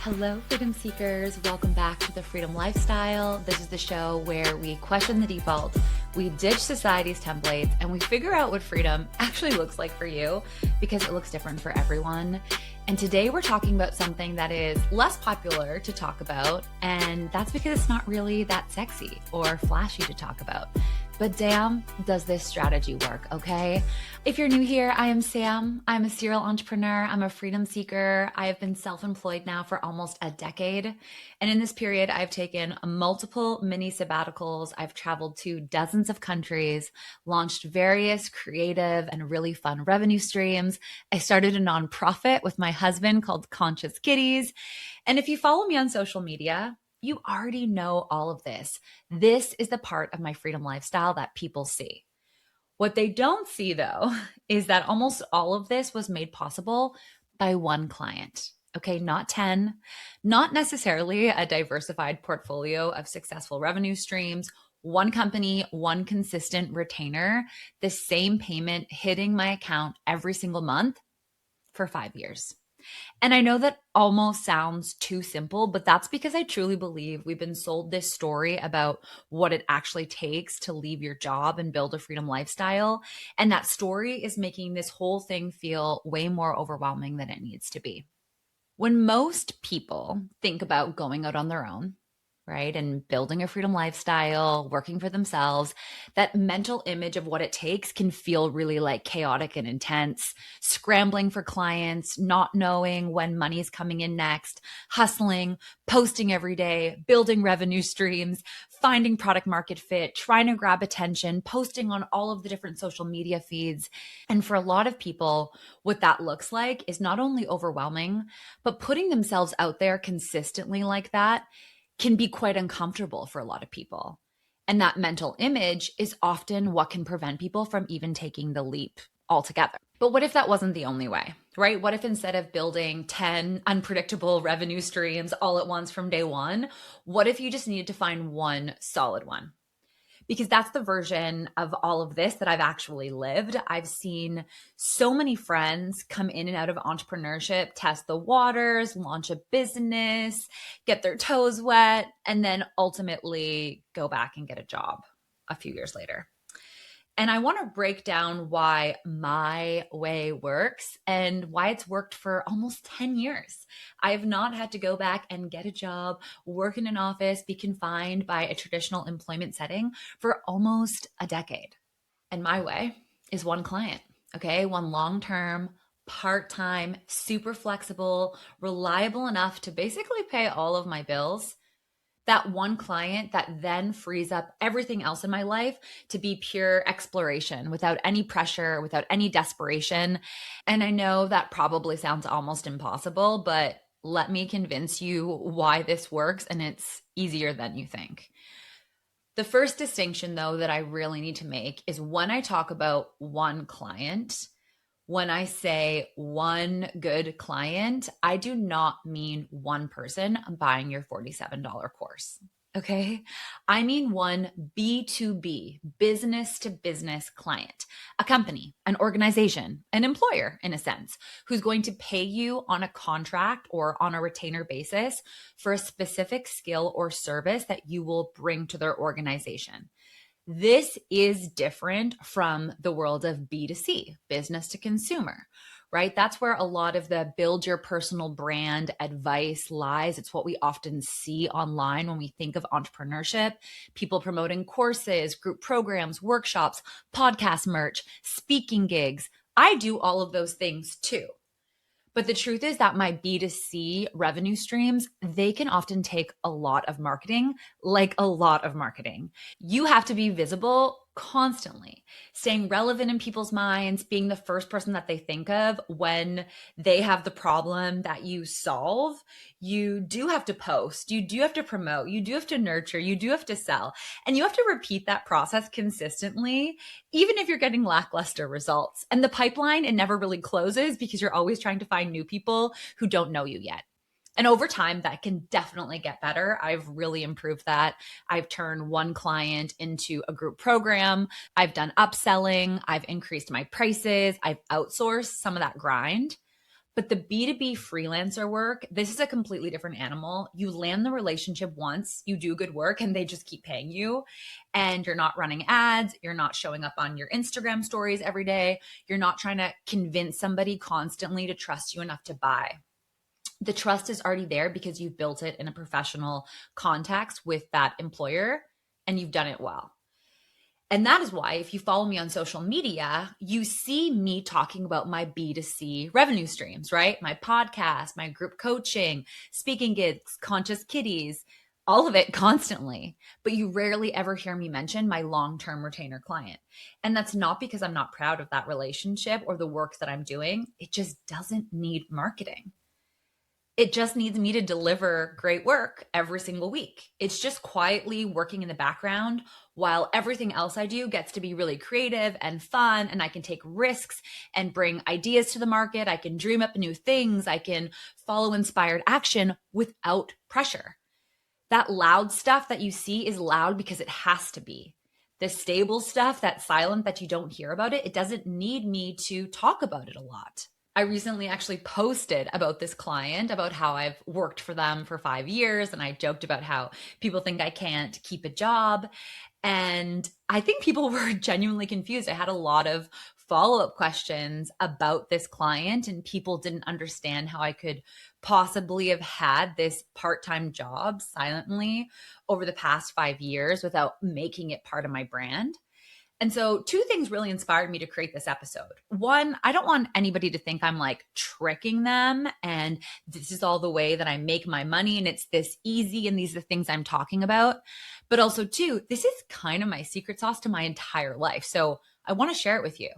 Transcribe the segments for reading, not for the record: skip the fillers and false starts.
Hello, freedom seekers. Welcome back to the Freedom Lifestyle. This is the show where we question the default, we ditch society's templates, and we figure out what freedom actually looks like for you because it looks different for everyone. And today we're talking about something that is less popular to talk about, and that's because it's not really that sexy or flashy to talk about. But damn, does this strategy work, okay? If you're new here, I am Sam. I'm a serial entrepreneur. I'm a freedom seeker. I have been self-employed now for almost a decade. And in this period, I've taken multiple mini sabbaticals. I've traveled to dozens of countries, launched various creative and really fun revenue streams. I started a nonprofit with my husband called Conscious Kitties. And if you follow me on social media, you already know all of this. This is the part of my freedom lifestyle that people see. What they don't see, though, is that almost all of this was made possible by one client. Okay, not 10, not necessarily a diversified portfolio of successful revenue streams, one company, one consistent retainer, the same payment hitting my account every single month for 5 years. And I know that almost sounds too simple, but that's because I truly believe we've been sold this story about what it actually takes to leave your job and build a freedom lifestyle. And that story is making this whole thing feel way more overwhelming than it needs to be. When most people think about going out on their own, right, and building a freedom lifestyle, working for themselves, that mental image of what it takes can feel really like chaotic and intense, scrambling for clients, not knowing when money is coming in next, hustling, posting every day, building revenue streams, finding product market fit, trying to grab attention, posting on all of the different social media feeds. And for a lot of people, what that looks like is not only overwhelming, but putting themselves out there consistently like that can be quite uncomfortable for a lot of people. And that mental image is often what can prevent people from even taking the leap altogether. But what if that wasn't the only way, right? What if instead of building 10 unpredictable revenue streams all at once from day one, what if you just needed to find one solid one? Because that's the version of all of this that I've actually lived. I've seen so many friends come in and out of entrepreneurship, test the waters, launch a business, get their toes wet, and then ultimately go back and get a job a few years later. And I want to break down why my way works and why it's worked for almost 10 years. I have not had to go back and get a job, work in an office, be confined by a traditional employment setting for almost a decade. And my way is one client, okay? One long-term, part-time, super flexible, reliable enough to basically pay all of my bills. That one client that then frees up everything else in my life to be pure exploration without any pressure, without any desperation. And I know that probably sounds almost impossible, but let me convince you why this works, and it's easier than you think. The first distinction, though, that I really need to make is when I talk about one client, when I say one good client, I do not mean one person buying your $47 course. Okay. I mean one B2B, business to business client, a company, an organization, an employer in a sense, who's going to pay you on a contract or on a retainer basis for a specific skill or service that you will bring to their organization. This is different from the world of B2C, business to consumer, right? That's where a lot of the build your personal brand advice lies. It's what we often see online when we think of entrepreneurship, people promoting courses, group programs, workshops, podcast merch, speaking gigs. I do all of those things too. But the truth is that my B2C revenue streams, they can often take a lot of marketing, like a lot of marketing. You have to be visible constantly, staying relevant in people's minds, being the first person that they think of when they have the problem that you solve. You do have to post, you do have to promote, you do have to nurture, you do have to sell, and you have to repeat that process consistently, even if you're getting lackluster results. And the pipeline, it never really closes because you're always trying to find new people who don't know you yet. And over time, that can definitely get better. I've really improved that. I've turned one client into a group program. I've done upselling. I've increased my prices. I've outsourced some of that grind. But the B2B freelancer work, this is a completely different animal. You land the relationship once, you do good work, and they just keep paying you. And you're not running ads. You're not showing up on your Instagram stories every day. You're not trying to convince somebody constantly to trust you enough to buy. The trust is already there because you've built it in a professional context with that employer and you've done it well. And that is why, if you follow me on social media, you see me talking about my B2C revenue streams, right? My podcast, my group coaching, speaking gigs, conscious kitties, all of it constantly. But you rarely ever hear me mention my long-term retainer client. And that's not because I'm not proud of that relationship or the work that I'm doing. It just doesn't need marketing. It just needs me to deliver great work every single week. It's just quietly working in the background while everything else I do gets to be really creative and fun, and I can take risks and bring ideas to the market. I can dream up new things. I can follow inspired action without pressure. That loud stuff that you see is loud because it has to be. The stable stuff, that's silent, that you don't hear about it, it doesn't need me to talk about it a lot. I recently actually posted about this client, about how I've worked for them for 5 years. And I joked about how people think I can't keep a job. And I think people were genuinely confused. I had a lot of follow-up questions about this client, and people didn't understand how I could possibly have had this part-time job silently over the past 5 years without making it part of my brand. And so two things really inspired me to create this episode. One, I don't want anybody to think I'm like tricking them and this is all the way that I make my money and it's this easy and these are the things I'm talking about. But also two, this is kind of my secret sauce to my entire life. So I want to share it with you.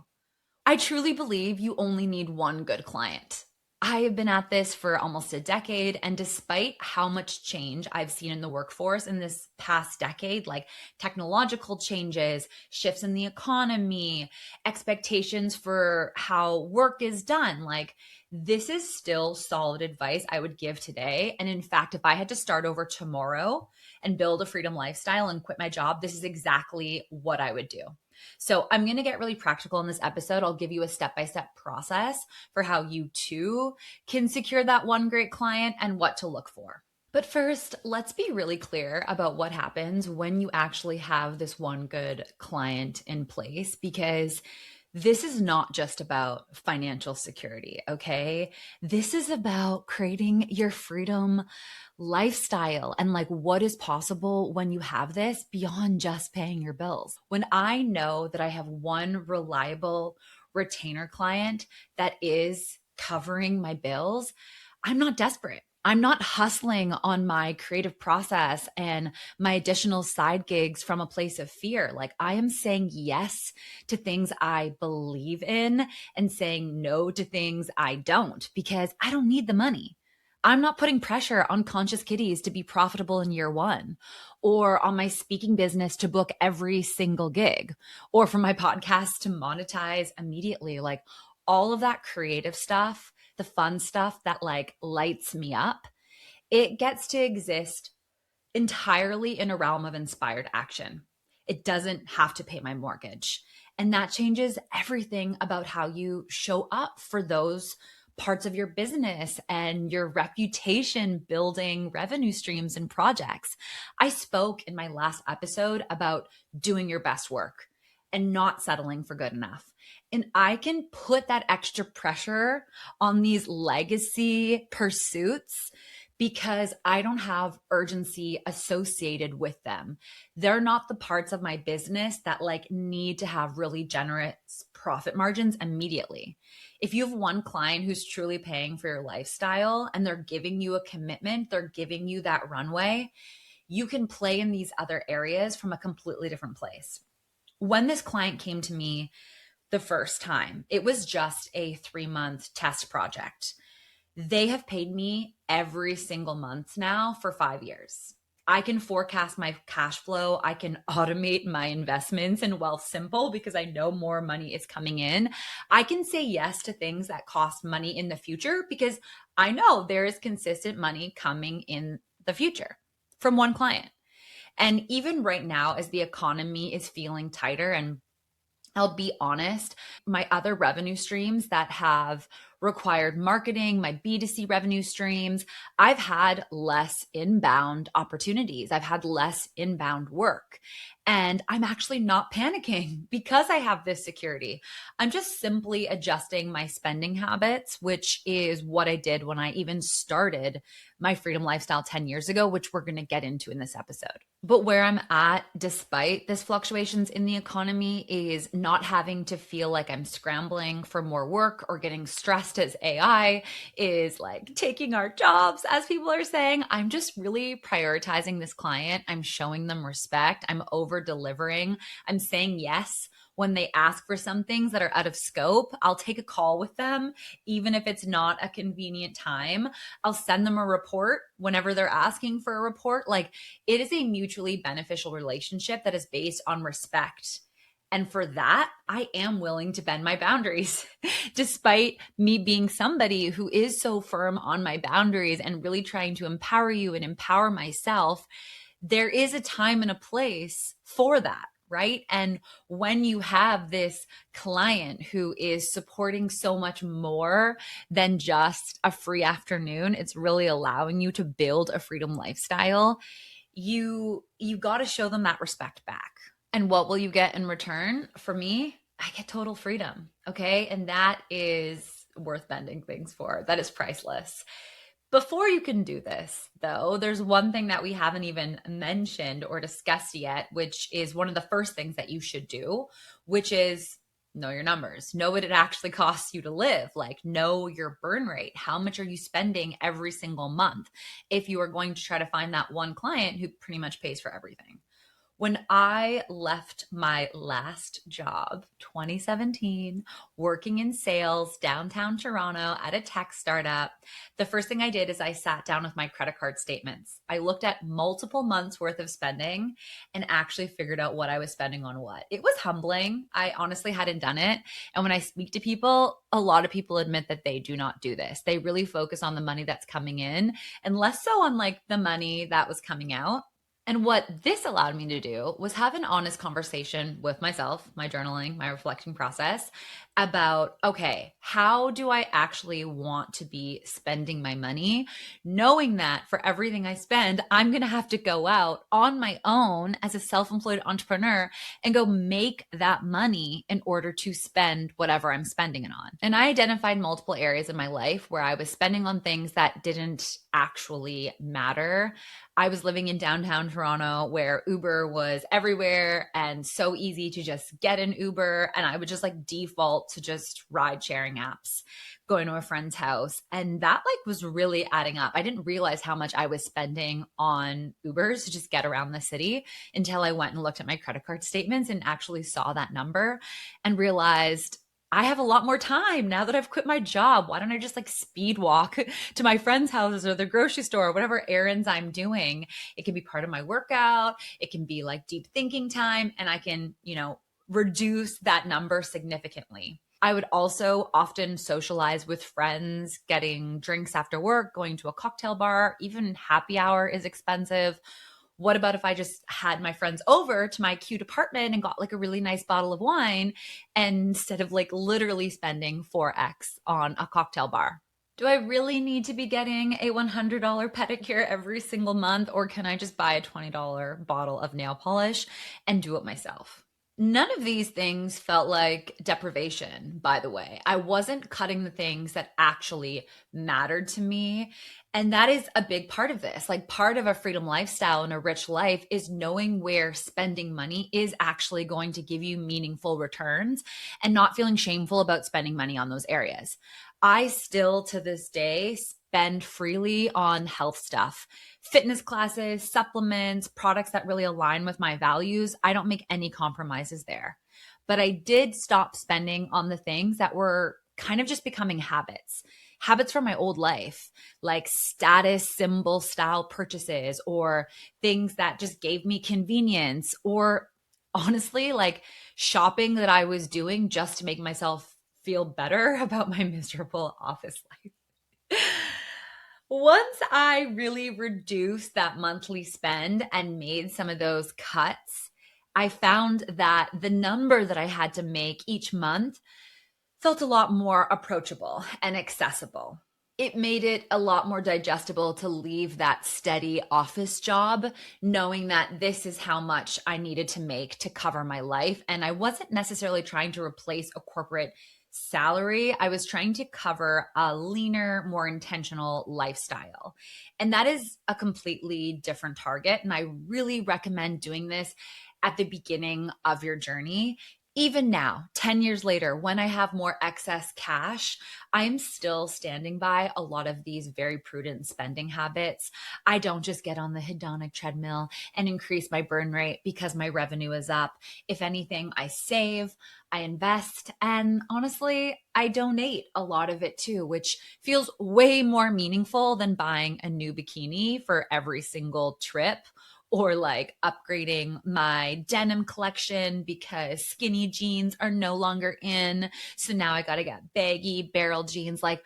I truly believe you only need one good client. I have been at this for almost a decade, and despite how much change I've seen in the workforce in this past decade, like technological changes, shifts in the economy, expectations for how work is done, like this is still solid advice I would give today. And in fact, if I had to start over tomorrow and build a freedom lifestyle and quit my job, this is exactly what I would do. So I'm going to get really practical in this episode. I'll give you a step-by-step process for how you too can secure that one great client and what to look for. But first, let's be really clear about what happens when you actually have this one good client in place, because this is not just about financial security, okay? This is about creating your freedom lifestyle and like what is possible when you have this beyond just paying your bills. When I know that I have one reliable retainer client that is covering my bills, I'm not desperate. I'm not hustling on my creative process and my additional side gigs from a place of fear. Like I am saying yes to things I believe in and saying no to things I don't because I don't need the money. I'm not putting pressure on Conscious Kitties to be profitable in year one, or on my speaking business to book every single gig, or for my podcast to monetize immediately. Like all of that creative stuff, the fun stuff that like lights me up, it gets to exist entirely in a realm of inspired action. It doesn't have to pay my mortgage. And that changes everything about how you show up for those parts of your business and your reputation building revenue streams and projects. I spoke in my last episode about doing your best work and not settling for good enough. And I can put that extra pressure on these legacy pursuits because I don't have urgency associated with them. They're not the parts of my business that like need to have really generous profit margins immediately. If you have one client who's truly paying for your lifestyle and they're giving you a commitment, they're giving you that runway, you can play in these other areas from a completely different place. When this client came to me the first time, it was just a 3-month test project. They have paid me every single month now for 5 years. I can forecast my cash flow. I can automate my investments in Wealth Simple because I know more money is coming in. I can say yes to things that cost money in the future because I know there is consistent money coming in the future from one client. And even right now, as the economy is feeling tighter, and I'll be honest, my other revenue streams that have required marketing, my B2C revenue streams, I've had less inbound opportunities. I've had less inbound work. And I'm actually not panicking because I have this security. I'm just simply adjusting my spending habits, which is what I did when I even started my freedom lifestyle 10 years ago, which we're going to get into in this episode. But where I'm at, despite this fluctuations in the economy, is not having to feel like I'm scrambling for more work or getting stressed as AI is like taking our jobs, as people are saying. I'm just really prioritizing this client. I'm showing them respect. I'm over delivering. I'm saying yes when they ask for some things that are out of scope. I'll take a call with them, even if it's not a convenient time. I'll send them a report whenever they're asking for a report. Like, it is a mutually beneficial relationship that is based on respect. And for that, I am willing to bend my boundaries, despite me being somebody who is so firm on my boundaries and really trying to empower you and empower myself. There is a time and a place for that. Right. And when you have this client who is supporting so much more than just a free afternoon, it's really allowing you to build a freedom lifestyle. You got to show them that respect back. And what will you get in return? For me, I get total freedom. Okay. And that is worth bending things for. That is priceless. Before you can do this, though, there's one thing that we haven't even mentioned or discussed yet, which is one of the first things that you should do, which is know your numbers. Know what it actually costs you to live. Like, know your burn rate. How much are you spending every single month if you are going to try to find that one client who pretty much pays for everything? When I left my last job, 2017, working in sales downtown Toronto at a tech startup, the first thing I did is I sat down with my credit card statements. I looked at multiple months worth of spending and actually figured out what I was spending on what. It was humbling. I honestly hadn't done it. And when I speak to people, a lot of people admit that they do not do this. They really focus on the money that's coming in and less so on like the money that was coming out. And what this allowed me to do was have an honest conversation with myself, my journaling, my reflecting process about, okay, how do I actually want to be spending my money? Knowing that for everything I spend, I'm going to have to go out on my own as a self-employed entrepreneur and go make that money in order to spend whatever I'm spending it on. And I identified multiple areas in my life where I was spending on things that didn't actually matter. I was living in downtown Toronto where Uber was everywhere and so easy to just get an Uber. And I would just like default to just ride sharing apps, going to a friend's house. And that like was really adding up. I didn't realize how much I was spending on Ubers to just get around the city until I went and looked at my credit card statements and actually saw that number and realized I have a lot more time now that I've quit my job. Why don't I just like speed walk to my friends' houses or the grocery store, or whatever errands I'm doing? It can be part of my workout. It can be like deep thinking time, and I can, reduce that number significantly. I would also often socialize with friends, getting drinks after work, going to a cocktail bar. Even happy hour is expensive. What about if I just had my friends over to my cute apartment and got like a really nice bottle of wine, and instead of like literally spending 4x on a cocktail bar? Do I really need to be getting a $100 pedicure every single month, or can I just buy a $20 bottle of nail polish and do it myself? None of these things felt like deprivation, by the way. I wasn't cutting the things that actually mattered to me. And that is a big part of this. Like, part of a freedom lifestyle and a rich life is knowing where spending money is actually going to give you meaningful returns and not feeling shameful about spending money on those areas. I still, to this day, spend freely on health stuff, fitness classes, supplements, products that really align with my values. I don't make any compromises there. But I did stop spending on the things that were kind of just becoming habits from my old life, like status symbol style purchases or things that just gave me convenience, or honestly, like shopping that I was doing just to make myself feel better about my miserable office life. Once I really reduced that monthly spend and made some of those cuts, I found that the number that I had to make each month felt a lot more approachable and accessible. It made it a lot more digestible to leave that steady office job, knowing that this is how much I needed to make to cover my life. And I wasn't necessarily trying to replace a corporate salary. I was trying to cover a leaner, more intentional lifestyle. And that is a completely different target. And I really recommend doing this at the beginning of your journey. Even now, 10 years later, when I have more excess cash, I'm still standing by a lot of these very prudent spending habits. I don't just get on the hedonic treadmill and increase my burn rate because my revenue is up. If anything, I save, I invest, and honestly, I donate a lot of it too, which feels way more meaningful than buying a new bikini for every single trip, or like upgrading my denim collection because skinny jeans are no longer in. So now I got to get baggy barrel jeans. Like,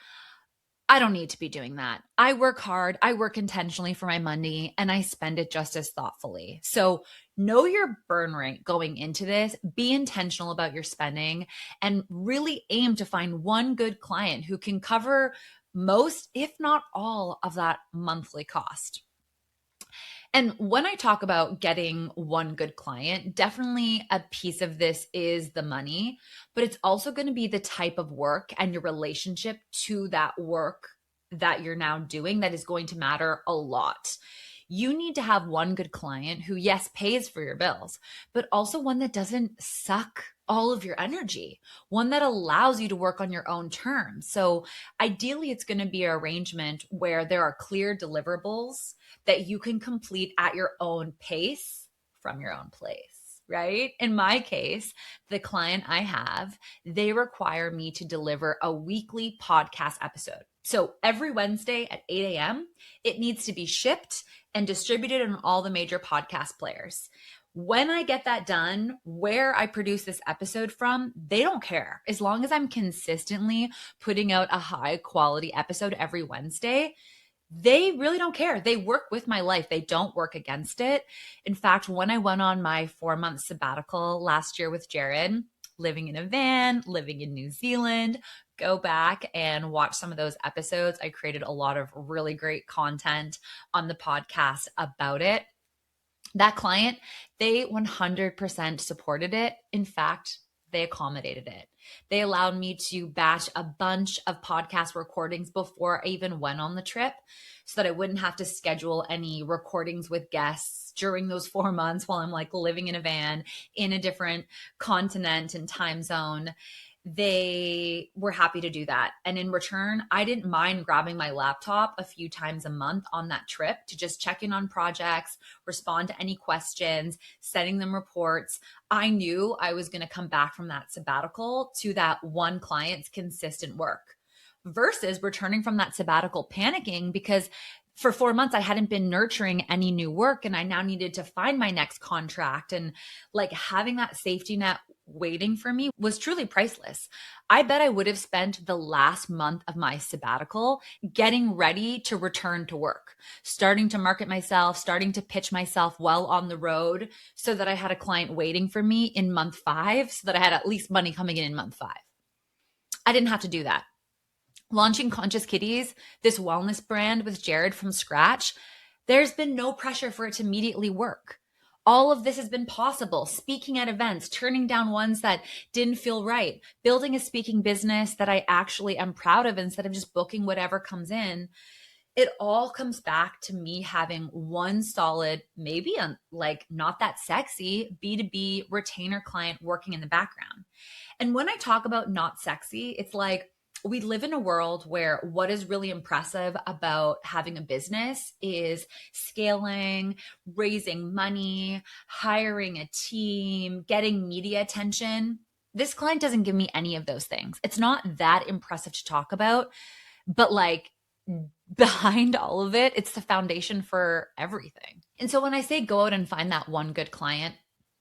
I don't need to be doing that. I work hard, I work intentionally for my money, and I spend it just as thoughtfully. So know your burn rate going into this, be intentional about your spending, and really aim to find one good client who can cover most, if not all, of that monthly cost. And when I talk about getting one good client, definitely a piece of this is the money, but it's also going to be the type of work and your relationship to that work that you're now doing that is going to matter a lot. You need to have one good client who, yes, pays for your bills, but also one that doesn't suck all of your energy, one that allows you to work on your own terms. So ideally, it's going to be an arrangement where there are clear deliverables that you can complete at your own pace from your own place, right? In my case, the client I have, they require me to deliver a weekly podcast episode. So every Wednesday at 8 a.m., it needs to be shipped and distributed on all the major podcast players. When I get that done, where I produce this episode from, they don't care. As long as I'm consistently putting out a high quality episode every Wednesday, they really don't care. They work with my life. They don't work against it. In fact, when I went on my 4-month sabbatical last year with Jared, living in a van, living in New Zealand, go back and watch some of those episodes. I created a lot of really great content on the podcast about it. That client, they 100% supported it. In fact, they accommodated it. They allowed me to batch a bunch of podcast recordings before I even went on the trip so that I wouldn't have to schedule any recordings with guests during those 4 months while I'm like living in a van in a different continent and time zone. They were happy to do that. And in return, I didn't mind grabbing my laptop a few times a month on that trip to just check in on projects, respond to any questions, sending them reports. I knew I was going to come back from that sabbatical to that one client's consistent work versus returning from that sabbatical panicking because for 4 months, I hadn't been nurturing any new work and I now needed to find my next contract. And like having that safety net waiting for me was truly priceless. I bet I would have spent the last month of my sabbatical getting ready to return to work, starting to market myself, starting to pitch myself well on the road so that I had a client waiting for me in month 5, so that I had at least money coming in month 5. I didn't have to do that. Launching Conscious Kitties, this wellness brand with Jared from scratch, there's been no pressure for it to immediately work. All of this has been possible. Speaking at events, turning down ones that didn't feel right, building a speaking business that I actually am proud of instead of just booking whatever comes in. It all comes back to me having one solid, maybe like not that sexy B2B retainer client working in the background. And when I talk about not sexy, it's like, we live in a world where what is really impressive about having a business is scaling, raising money, hiring a team, getting media attention. This client doesn't give me any of those things. It's not that impressive to talk about, but like behind all of it, it's the foundation for everything. And so when I say go out and find that one good client,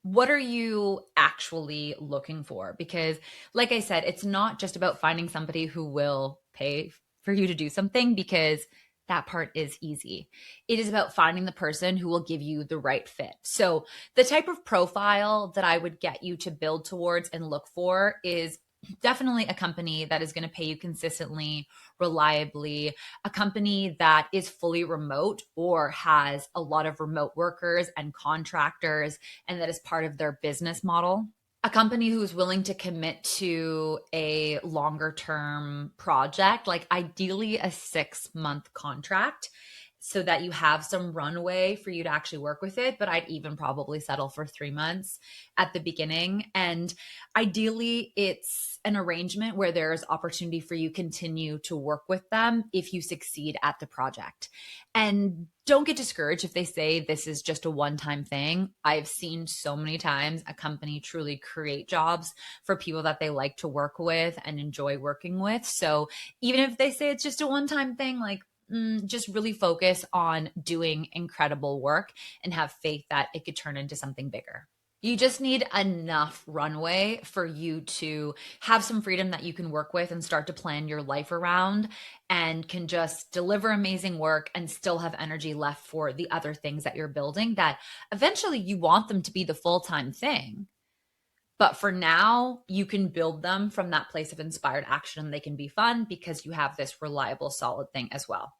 what are you actually looking for? Because like I said, it's not just about finding somebody who will pay for you to do something, because that part is easy. It is about finding the person who will give you the right fit. So the type of profile that I would get you to build towards and look for is Definitely a company that is going to pay you consistently, reliably, a company that is fully remote or has a lot of remote workers and contractors, and that is part of their business model. A company who's willing to commit to a longer term project, like ideally a 6-month contract, so that you have some runway for you to actually work with it. But I'd even probably settle for 3 months at the beginning. And ideally, it's an arrangement where there's opportunity for you to continue to work with them if you succeed at the project. And don't get discouraged if they say this is just a one-time thing. I've seen so many times a company truly create jobs for people that they like to work with and enjoy working with. So even if they say it's just a one-time thing, like just really focus on doing incredible work and have faith that it could turn into something bigger. You just need enough runway for you to have some freedom that you can work with and start to plan your life around, and can just deliver amazing work and still have energy left for the other things that you're building that eventually you want them to be the full-time thing. But for now, you can build them from that place of inspired action, and they can be fun because you have this reliable, solid thing as well.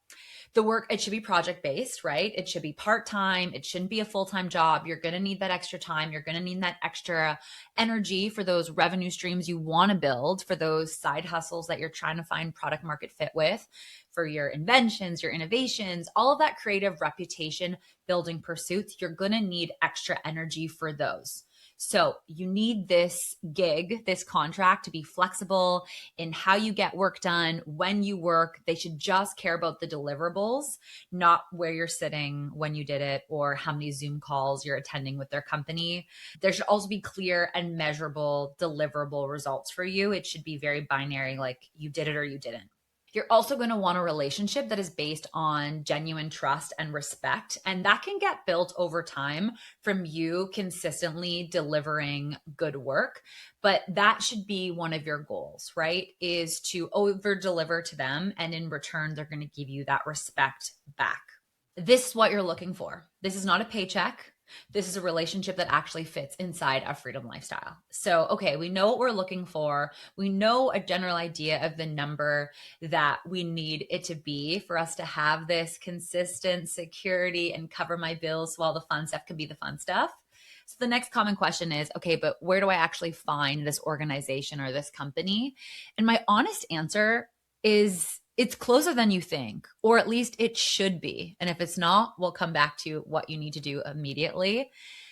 The work, it should be project based, right? It should be part time. It shouldn't be a full time job. You're going to need that extra time. You're going to need that extra energy for those revenue streams you want to build, for those side hustles that you're trying to find product market fit with, for your inventions, your innovations, all of that creative reputation building pursuits. You're going to need extra energy for those. So you need this gig, this contract, to be flexible in how you get work done, when you work. They should just care about the deliverables, not where you're sitting when you did it or how many Zoom calls you're attending with their company. There should also be clear and measurable deliverable results for you. It should be very binary, like you did it or you didn't. You're also going to want a relationship that is based on genuine trust and respect. And that can get built over time from you consistently delivering good work. But that should be one of your goals, right? Is to over deliver to them. And in return, they're going to give you that respect back. This is what you're looking for. This is not a paycheck. This is a relationship that actually fits inside a freedom lifestyle. So, okay, we know what we're looking for. We know a general idea of the number that we need it to be for us to have this consistent security and cover my bills while the fun stuff can be the fun stuff. So the next common question is, okay, but where do I actually find this organization or this company? And my honest answer is it's closer than you think, or at least it should be. And if it's not, we'll come back to what you need to do immediately.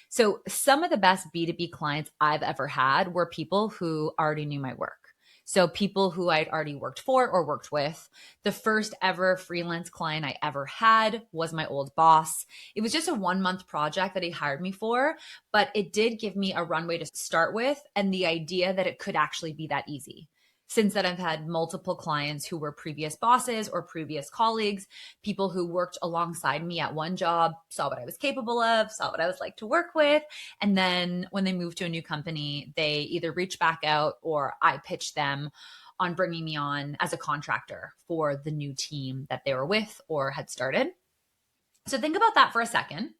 So some of the best B2B clients I've ever had were people who already knew my work. So people who I'd already worked for or worked with. The first ever freelance client I ever had was my old boss. It was just a 1-month project that he hired me for, but it did give me a runway to start with and the idea that it could actually be that easy. Since then, I've had multiple clients who were previous bosses or previous colleagues, people who worked alongside me at one job, saw what I was capable of, saw what I was like to work with. And then when they moved to a new company, they either reached back out or I pitched them on bringing me on as a contractor for the new team that they were with or had started. So think about that for a second.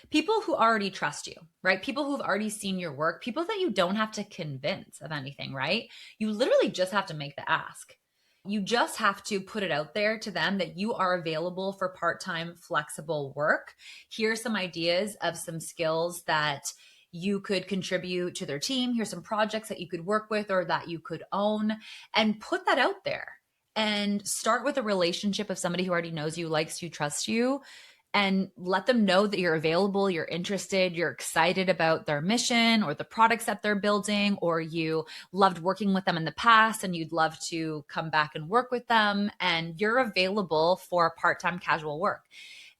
People who already trust you, right? People who've already seen your work, people that you don't have to convince of anything, right? You literally just have to make the ask. You just have to put it out there to them that you are available for part-time flexible work. Here's some ideas of some skills that you could contribute to their team. Here's some projects that you could work with or that you could own, and put that out there and start with a relationship of somebody who already knows you, likes you, trusts you, and let them know that you're available, you're interested, you're excited about their mission or the products that they're building, or you loved working with them in the past and you'd love to come back and work with them, and you're available for part-time casual work.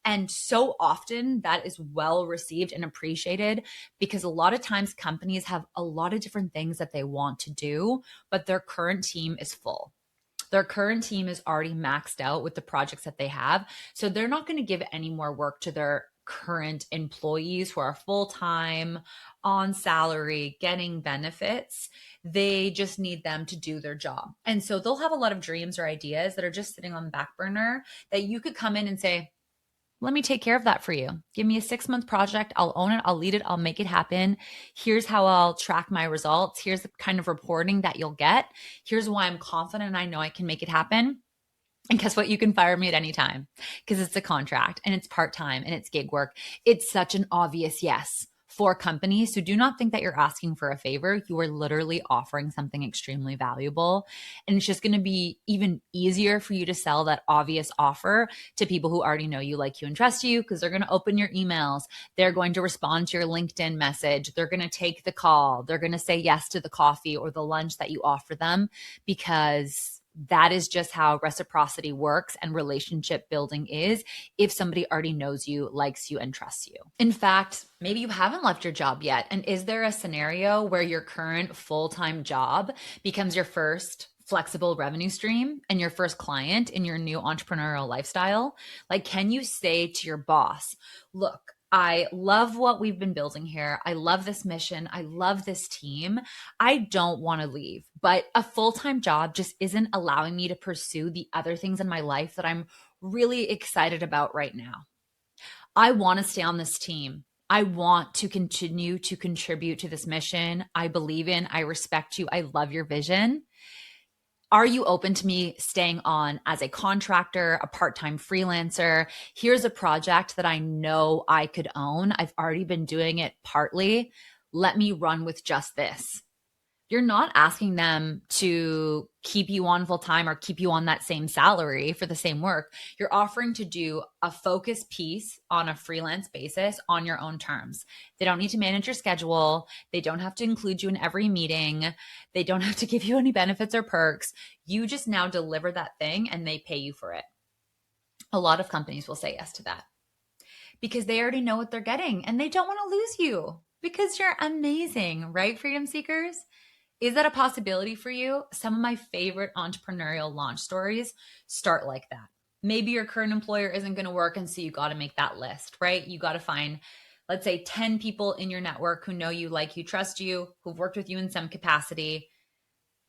And so often that is well received and appreciated, because a lot of times companies have a lot of different things that they want to do, but their current team is full. Their current team is already maxed out with the projects that they have. So they're not going to give any more work to their current employees who are full-time, on salary, getting benefits. They just need them to do their job. And so they'll have a lot of dreams or ideas that are just sitting on the back burner that you could come in and say, Let me take care of that for you. Give me a 6-month project. I'll own it. I'll lead it. I'll make it happen. Here's how I'll track my results. Here's the kind of reporting that you'll get. Here's why I'm confident I know I can make it happen. And guess what? You can fire me at any time because it's a contract and it's part-time and it's gig work. It's such an obvious yes for companies. So do not think that you're asking for a favor. You are literally offering something extremely valuable. And it's just going to be even easier for you to sell that obvious offer to people who already know you, like you, and trust you, because they're going to open your emails. They're going to respond to your LinkedIn message. They're going to take the call. They're going to say yes to the coffee or the lunch that you offer them, because that is just how reciprocity works and relationship building is if somebody already knows you, likes you, and trusts you. In fact, maybe you haven't left your job yet. And is there a scenario where your current full-time job becomes your first flexible revenue stream and your first client in your new entrepreneurial lifestyle? Like, can you say to your boss, look, I love what we've been building here. I love this mission. I love this team. I don't want to leave, but a full-time job just isn't allowing me to pursue the other things in my life that I'm really excited about right now. I want to stay on this team. I want to continue to contribute to this mission I believe in. I respect you. I love your vision. Are you open to me staying on as a contractor, a part-time freelancer? Here's a project that I know I could own. I've already been doing it partly. Let me run with just this. You're not asking them to keep you on full time or keep you on that same salary for the same work. You're offering to do a focus piece on a freelance basis on your own terms. They don't need to manage your schedule. They don't have to include you in every meeting. They don't have to give you any benefits or perks. You just now deliver that thing and they pay you for it. A lot of companies will say yes to that because they already know what they're getting and they don't want to lose you because you're amazing, right, freedom seekers? Is that a possibility for you? Some of my favorite entrepreneurial launch stories start like that. Maybe your current employer isn't going to work, and so you got to make that list, right? You got to find, let's say, 10 people in your network who know you, like you, trust you, who've worked with you in some capacity.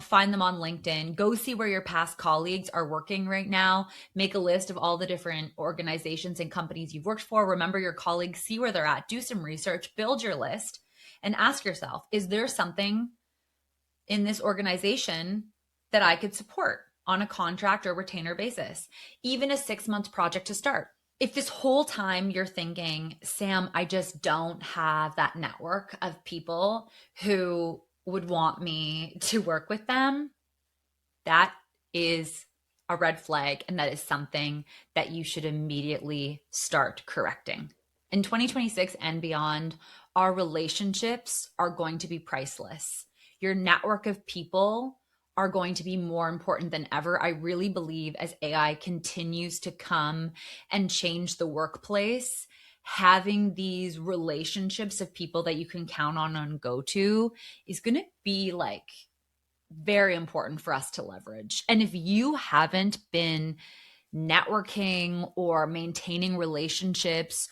Find them on LinkedIn. Go see where your past colleagues are working right now. Make a list of all the different organizations and companies you've worked for. Remember your colleagues, see where they're at, do some research, build your list, and ask yourself, is there something in this organization that I could support on a contract or retainer basis, even a 6-month project to start? If this whole time you're thinking, Sam, I just don't have that network of people who would want me to work with them, that is a red flag. And that is something that you should immediately start correcting. In 2026 and beyond, our relationships are going to be priceless. Your network of people are going to be more important than ever. I really believe as AI continues to come and change the workplace, having these relationships of people that you can count on and go to is going to be like very important for us to leverage. And if you haven't been networking or maintaining relationships,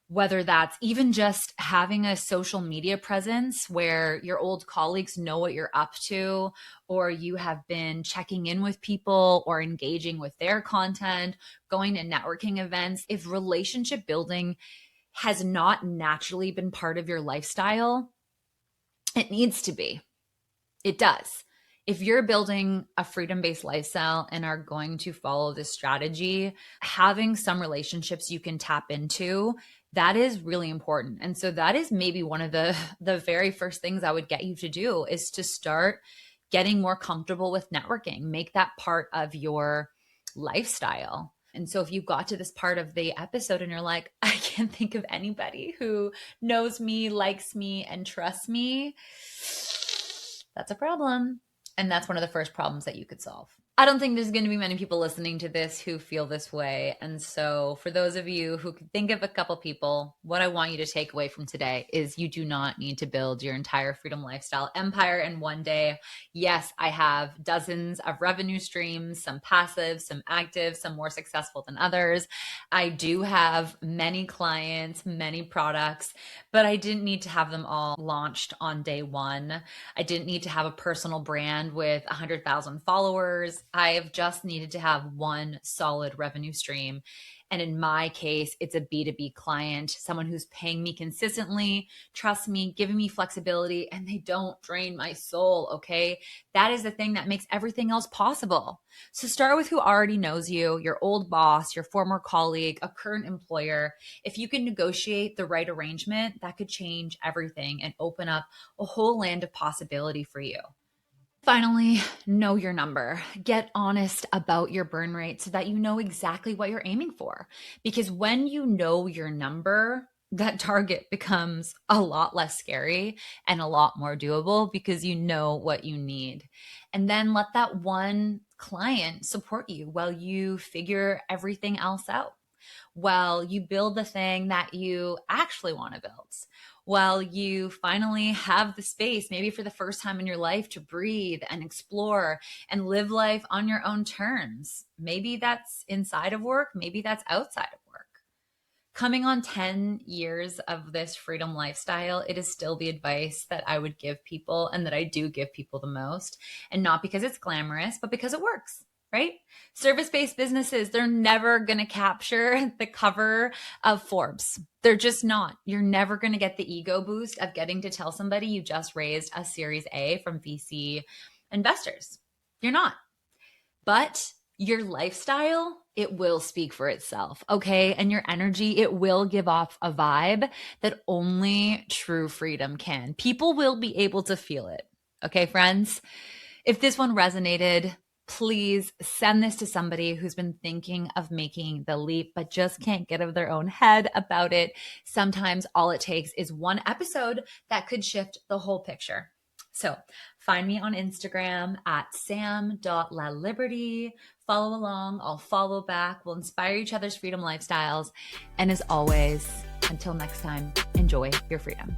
whether that's even just having a social media presence where your old colleagues know what you're up to, or you have been checking in with people or engaging with their content, going to networking events, if relationship building has not naturally been part of your lifestyle, it needs to be. It does. If you're building a freedom-based lifestyle and are going to follow this strategy, having some relationships you can tap into, that is really important. And so that is maybe one of the very first things I would get you to do is to start getting more comfortable with networking. Make that part of your lifestyle. And so if you got to this part of the episode and you're like, I can't think of anybody who knows me, likes me, and trusts me, that's a problem. And that's one of the first problems that you could solve. I don't think there's going to be many people listening to this who feel this way. And so for those of you who could think of a couple people, what I want you to take away from today is you do not need to build your entire freedom lifestyle empire in one day. Yes, I have dozens of revenue streams, some passive, some active, some more successful than others. I do have many clients, many products, but I didn't need to have them all launched on day one. I didn't need to have a personal brand with 100,000 followers. years, I have just needed to have one solid revenue stream. And in my case, it's a B2B client, someone who's paying me consistently, trust me, giving me flexibility, and they don't drain my soul. Okay. That is the thing that makes everything else possible. So start with who already knows you, your old boss, your former colleague, a current employer. If you can negotiate the right arrangement, that could change everything and open up a whole land of possibility for you. Finally, know your number. Get honest about your burn rate so that you know exactly what you're aiming for. Because when you know your number, that target becomes a lot less scary and a lot more doable because you know what you need. And then let that one client support you while you figure everything else out, while you build the thing that you actually want to build, while you finally have the space, maybe for the first time in your life, to breathe and explore and live life on your own terms. Maybe that's inside of work, maybe that's outside of work. Coming on 10 years of this freedom lifestyle, it is still the advice that I would give people and that I do give people the most. And not because it's glamorous, but because it works, right? Service-based businesses, they're never going to capture the cover of Forbes. They're just not. You're never going to get the ego boost of getting to tell somebody you just raised a Series A from VC investors. You're not. But your lifestyle, it will speak for itself, okay? And your energy, it will give off a vibe that only true freedom can. People will be able to feel it, okay, friends? If this one resonated, please send this to somebody who's been thinking of making the leap, but just can't get out of their own head about it. Sometimes all it takes is one episode that could shift the whole picture. So find me on Instagram at sam.laliberty. Follow along. I'll follow back. We'll inspire each other's freedom lifestyles. And as always, until next time, enjoy your freedom.